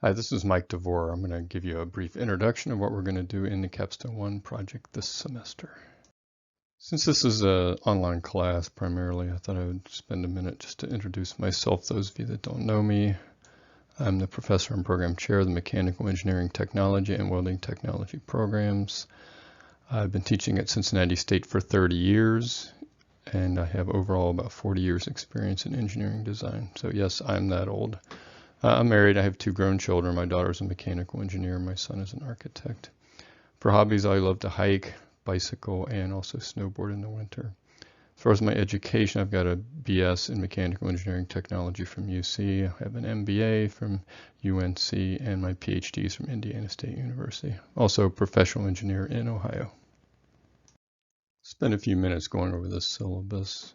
Hi, this is Mike DeVore. I'm going to give you a brief introduction of what we're going to do in the Capstone 1 project this semester. Since this is an online class primarily, I thought I would spend a minute just to introduce myself, those of you that don't know me. I'm the professor and program chair of the Mechanical Engineering Technology and Welding Technology programs. I've been teaching at Cincinnati State for 30 years, and I have overall about 40 years experience in engineering design. So yes, I'm that old. I'm married. I have 2 grown children. My daughter's a mechanical engineer. My son is an architect. For hobbies, I love to hike, bicycle, and also snowboard in the winter. As far as my education, I've got a BS in Mechanical Engineering Technology from UC. I have an MBA from UNC, and my PhD is from Indiana State University. Also a professional engineer in Ohio. Spend a few minutes going over the syllabus.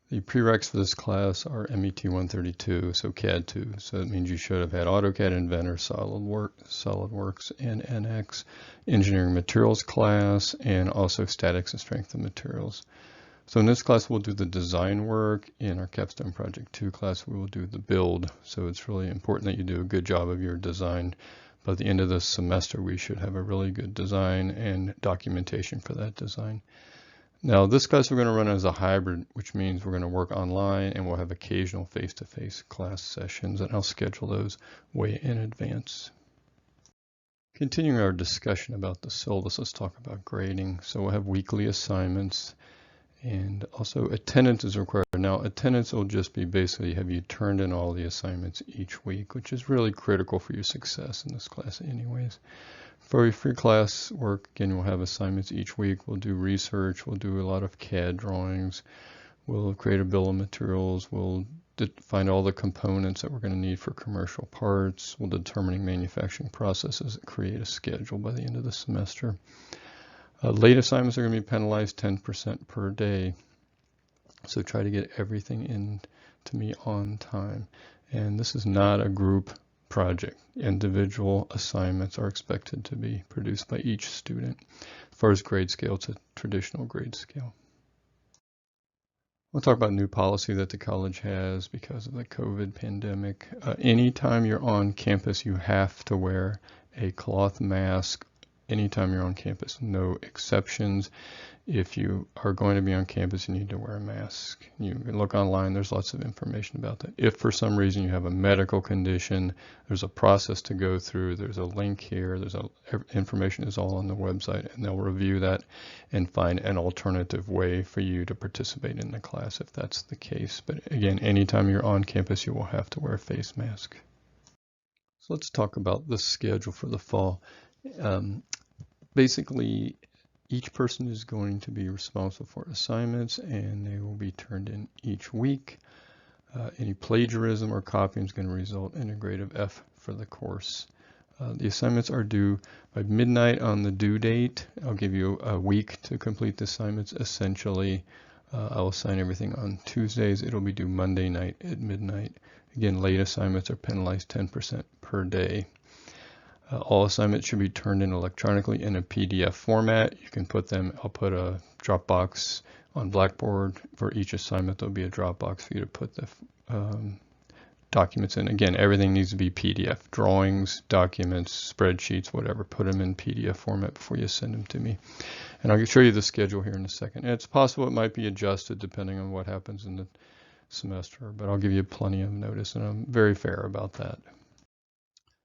The prereqs for this class are MET 132, so CAD 2. So that means you should have had AutoCAD, Inventor, SolidWorks, and NX, Engineering Materials class, and also Statics and Strength of Materials. So in this class, we'll do the design work. In our Capstone Project 2 class, we will do the build. So it's really important that you do a good job of your design. By the end of the semester, we should have a really good design and documentation for that design. Now this class we're going to run as a hybrid, which means we're going to work online and we'll have occasional face-to-face class sessions, and I'll schedule those way in advance. Continuing our discussion about the syllabus, let's talk about grading. So we'll have weekly assignments, and also attendance is required. Now attendance will just be basically have you turned in all the assignments each week, which is really critical for your success in this class anyways. For your free class work, again, we'll have assignments each week. We'll do research. We'll do a lot of CAD drawings. We'll create a bill of materials. We'll find all the components that we're going to need for commercial parts. We'll determine manufacturing processes and create a schedule by the end of the semester. Late assignments are going to be penalized 10% per day. So try to get everything in to me on time. And this is not a group project. Individual assignments are expected to be produced by each student. As far as grade scale, it's a traditional grade scale. We'll talk about new policy that the college has because of the COVID pandemic. Anytime you're on campus, you have to wear a cloth mask. Anytime you're on campus, no exceptions. If you are going to be on campus, you need to wear a mask. You can look online, there's lots of information about that. If for some reason you have a medical condition, there's a process to go through, there's a link here, information is all on the website, and they'll review that and find an alternative way for you to participate in the class if that's the case. But again, anytime you're on campus, you will have to wear a face mask. So let's talk about the schedule for the fall. Basically, each person is going to be responsible for assignments, and they will be turned in each week. Any plagiarism or copying is going to result in a grade of F for the course. The assignments are due by midnight on the due date. I'll give you a week to complete the assignments. Essentially, I'll assign everything on Tuesdays. It'll be due Monday night at midnight. Again, late assignments are penalized 10% per day. All assignments should be turned in electronically in a PDF format. You can put them, I'll put a Dropbox on Blackboard. For each assignment, there'll be a Dropbox for you to put the documents in. Again, everything needs to be PDF. Drawings, documents, spreadsheets, whatever, put them in PDF format before you send them to me. And I'll show you the schedule here in a second. And it's possible it might be adjusted depending on what happens in the semester, but I'll give you plenty of notice, and I'm very fair about that.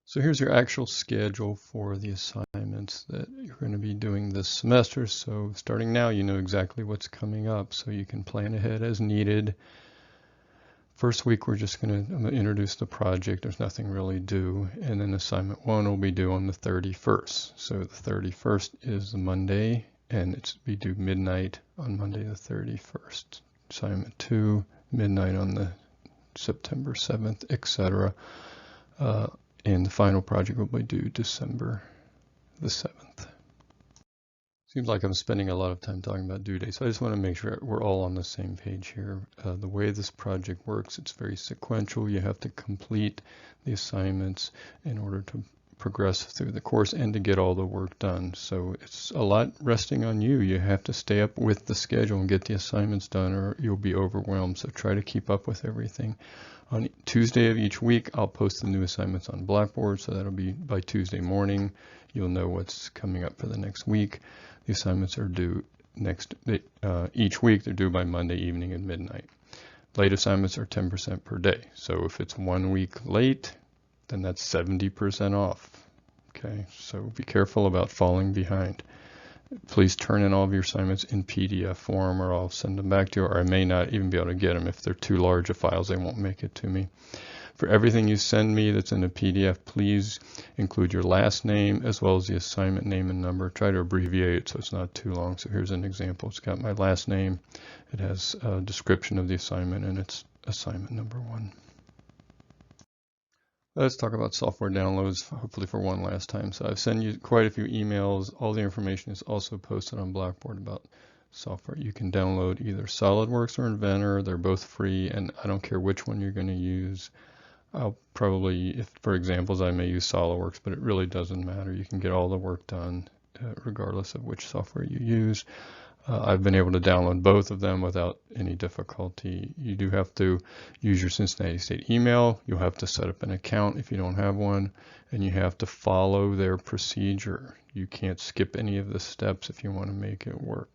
So here's your actual schedule for the assignments that you're going to be doing this semester. So starting now, you know exactly what's coming up, so you can plan ahead as needed. First week, I'm going to introduce the project. There's nothing really due. And then assignment 1 will be due on the 31st. So the 31st is the Monday, and it's be due midnight on Monday the 31st. Assignment 2, midnight on the September 7th, etc. And the final project will be due December the 7th. Seems like I'm spending a lot of time talking about due dates. So I just want to make sure we're all on the same page here. The way this project works, it's very sequential. You have to complete the assignments in order to progress through the course and to get all the work done. So it's a lot resting on you. You have to stay up with the schedule and get the assignments done or you'll be overwhelmed. So try to keep up with everything. On Tuesday of each week, I'll post the new assignments on Blackboard, so that'll be by Tuesday morning. You'll know what's coming up for the next week. The assignments are due each week. They're due by Monday evening at midnight. Late assignments are 10% per day. So if it's 1 week late, then that's 70% off. Okay, so be careful about falling behind. Please turn in all of your assignments in PDF form or I'll send them back to you, or I may not even be able to get them. If they're too large of files, they won't make it to me. For everything you send me that's in a PDF, please include your last name as well as the assignment name and number. Try to abbreviate it so it's not too long. So here's an example. It's got my last name. It has a description of the assignment and it's assignment number 1. Let's talk about software downloads, hopefully for one last time. So I've sent you quite a few emails. All the information is also posted on Blackboard about software. You can download either SolidWorks or Inventor. They're both free, and I don't care which one you're going to use. I'll probably, if for examples, I may use SolidWorks, but it really doesn't matter. You can get all the work done regardless of which software you use. I've been able to download both of them without any difficulty. You do have to use your Cincinnati State email. You'll have to set up an account if you don't have one, and you have to follow their procedure. You can't skip any of the steps if you want to make it work.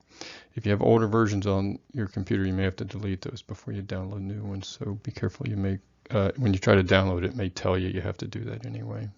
If you have older versions on your computer, you may have to delete those before you download new ones, so be careful. When you try to download it, it may tell you you have to do that anyway.